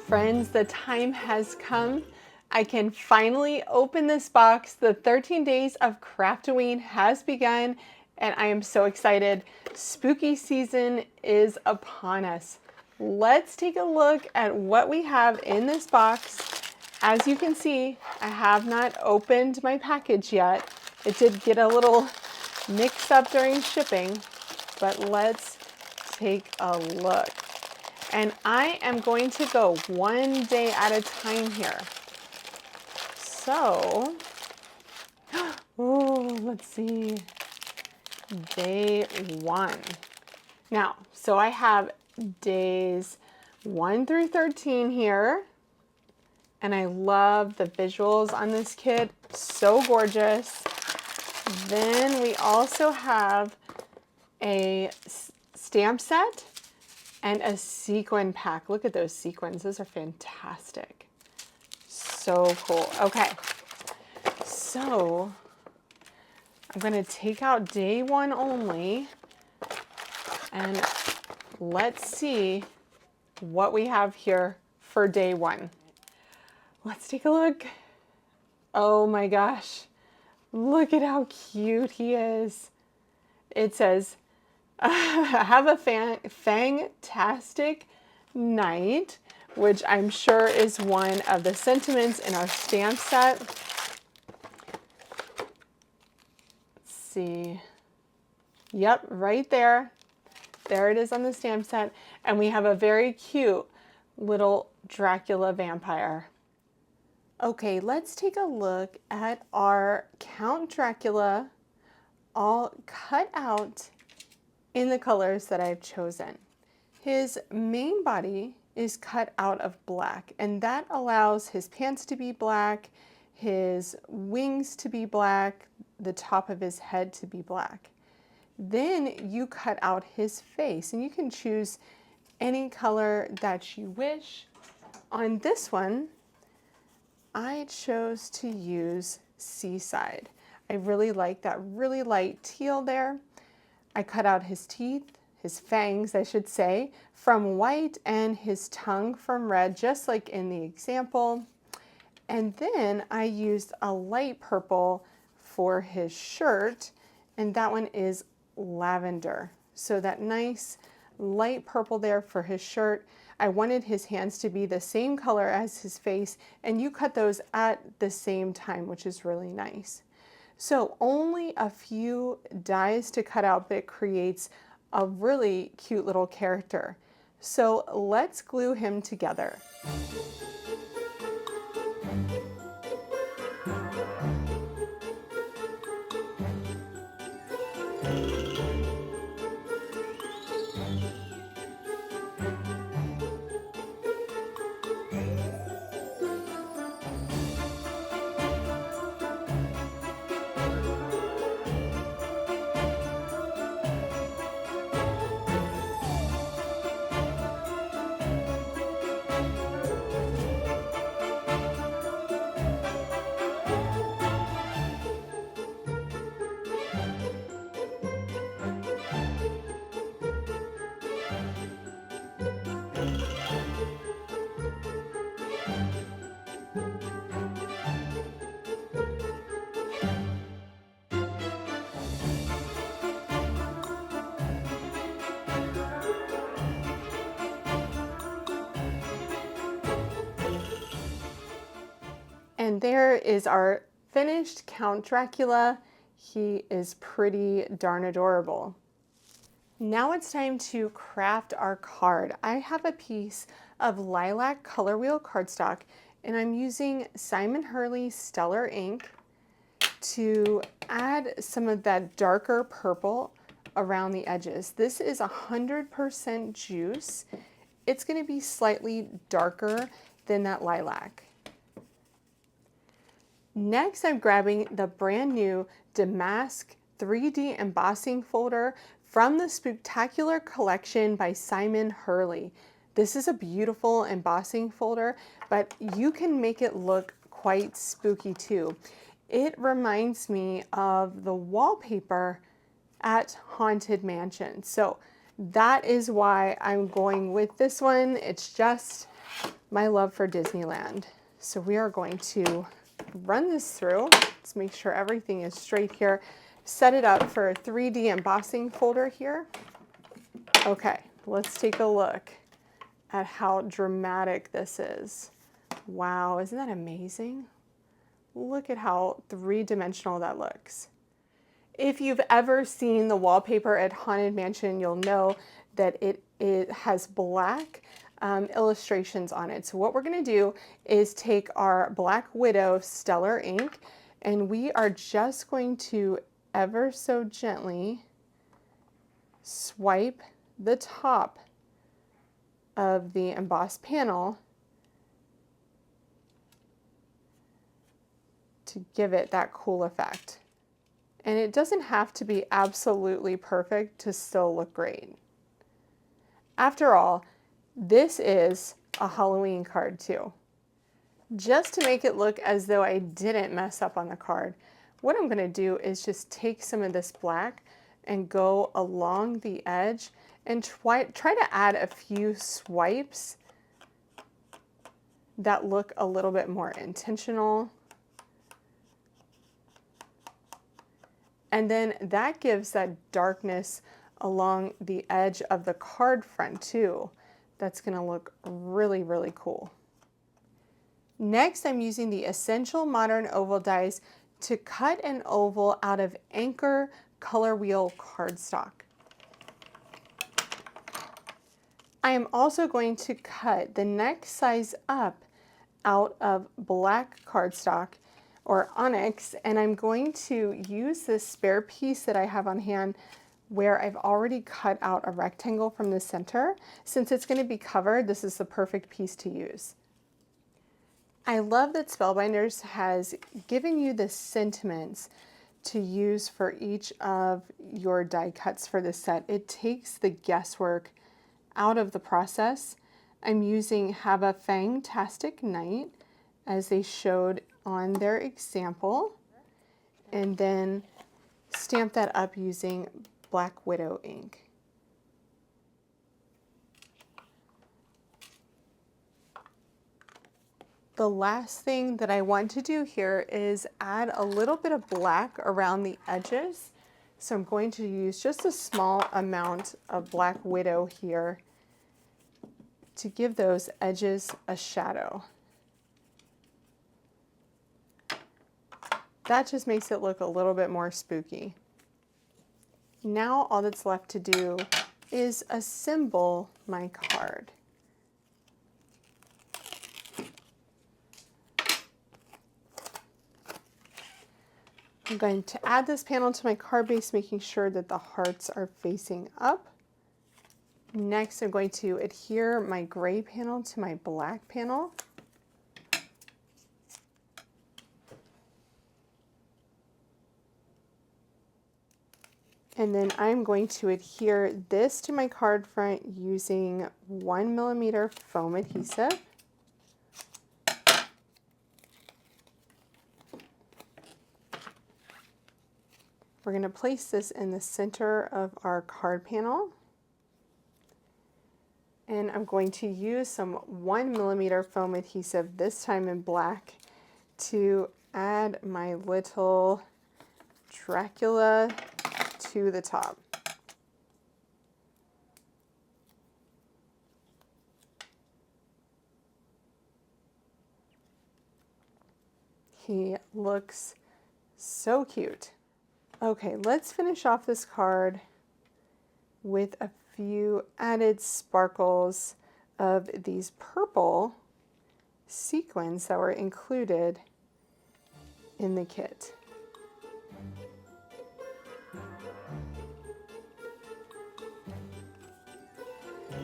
Friends, the time has come. I can finally open this box. The 13 days of Craftoween has begun, and I am so excited. Spooky season is upon us. Let's take a look at what we have in this box. As you can see, I have not opened my package yet. It did get a little mix up during shipping, but let's take a look. And I am going to go one day at a time here. So, ooh, let's see, day 1. Now, so I have days 1 through 13 here. And I love the visuals on this kit, so gorgeous. Then we also have a stamp set and a sequin pack. Look at those sequins, those are fantastic. So cool. Okay, so I'm gonna take out day 1 only and let's see what we have here for day 1. Let's take a look. Oh my gosh, look at how cute he is. It says, have a fantastic night, which I'm sure is one of the sentiments in our stamp set. Let's see. Yep, right there. There it is on the stamp set. And we have a very cute little Dracula vampire. Okay, let's take a look at our Count Dracula all cut out in the colors that I've chosen. His main body is cut out of black, and that allows his pants to be black, his wings to be black, the top of his head to be black. Then you cut out his face, and you can choose any color that you wish. On this one, I chose to use Seaside. I really like that really light teal there. I cut out his teeth, his fangs, I should say, from white and his tongue from red, just like in the example. And then I used a light purple for his shirt, and that one is lavender. So that nice light purple there for his shirt. I wanted his hands to be the same color as his face, and you cut those at the same time, which is really nice. So only a few dies to cut out, but it creates a really cute little character. So let's glue him together. And there is our finished Count Dracula. He is pretty darn adorable. Now it's time to craft our card. I have a piece of Lilac ColorWheel cardstock, and I'm using Simon Hurley Stellar ink to add some of that darker purple around the edges. This is 100% juice. It's going to be slightly darker than that lilac. Next, I'm grabbing the brand new Damask 3D embossing folder from the Spooktacular collection by Simon Hurley. This is a beautiful embossing folder, but you can make it look quite spooky too. It reminds me of the wallpaper at Haunted Mansion. So that is why I'm going with this one. It's just my love for Disneyland. So we are going to run this through. Let's make sure everything is straight here. Set it up for a 3D embossing folder here. Okay, let's take a look at how dramatic this is. Wow, isn't that amazing? Look at how three-dimensional that looks. If you've ever seen the wallpaper at Haunted Mansion, you'll know that it has black illustrations on it. So what we're going to do is take our Black Widow Stellar ink, and we are just going to ever so gently swipe the top of the embossed panel to give it that cool effect. And it doesn't have to be absolutely perfect to still look great. After all, this is a Halloween card too. Just to make it look as though I didn't mess up on the card, what I'm going to do is just take some of this black and go along the edge and try to add a few swipes that look a little bit more intentional. And then that gives that darkness along the edge of the card front too. That's going to look really, really cool. Next, I'm using the Essential Modern Oval dies to cut an oval out of Anchor ColorWheel cardstock. I am also going to cut the next size up out of black cardstock or onyx, and I'm going to use this spare piece that I have on hand where I've already cut out a rectangle from the center. Since it's going to be covered, this is the perfect piece to use. I love that Spellbinders has given you the sentiments to use for each of your die cuts for this set. It takes the guesswork out of the process. I'm using Have a Fangtastic Night as they showed on their example, and then stamp that up using Black Widow ink. The last thing that I want to do here is add a little bit of black around the edges. So I'm going to use just a small amount of Black Widow here to give those edges a shadow. That just makes it look a little bit more spooky. Now all that's left to do is assemble my card. I'm going to add this panel to my card base, making sure that the hearts are facing up. Next, I'm going to adhere my gray panel to my black panel. And then I'm going to adhere this to my card front using 1mm foam adhesive. We're going to place this in the center of our card panel. And I'm going to use some 1mm foam adhesive, this time in black, to add my little Dracula to the top. He looks so cute. Okay, let's finish off this card with a few added sparkles of these purple sequins that were included in the kit.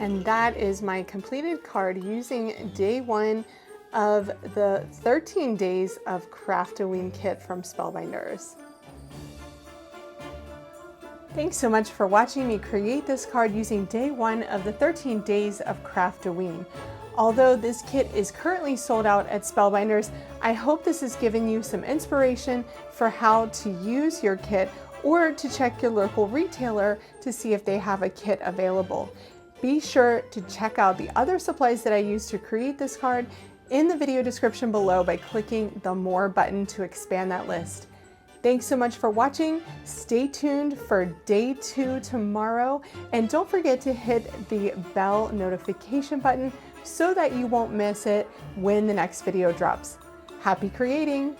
And that is my completed card using day one of the 13 Days of Craftoween kit from Spellbinders. Thanks so much for watching me create this card using day one of the 13 Days of Craftoween. Although this kit is currently sold out at Spellbinders, I hope this has given you some inspiration for how to use your kit or to check your local retailer to see if they have a kit available. Be sure to check out the other supplies that I used to create this card in the video description below by clicking the More button to expand that list. Thanks so much for watching. Stay tuned for day 2 tomorrow, and don't forget to hit the bell notification button so that you won't miss it when the next video drops. Happy creating!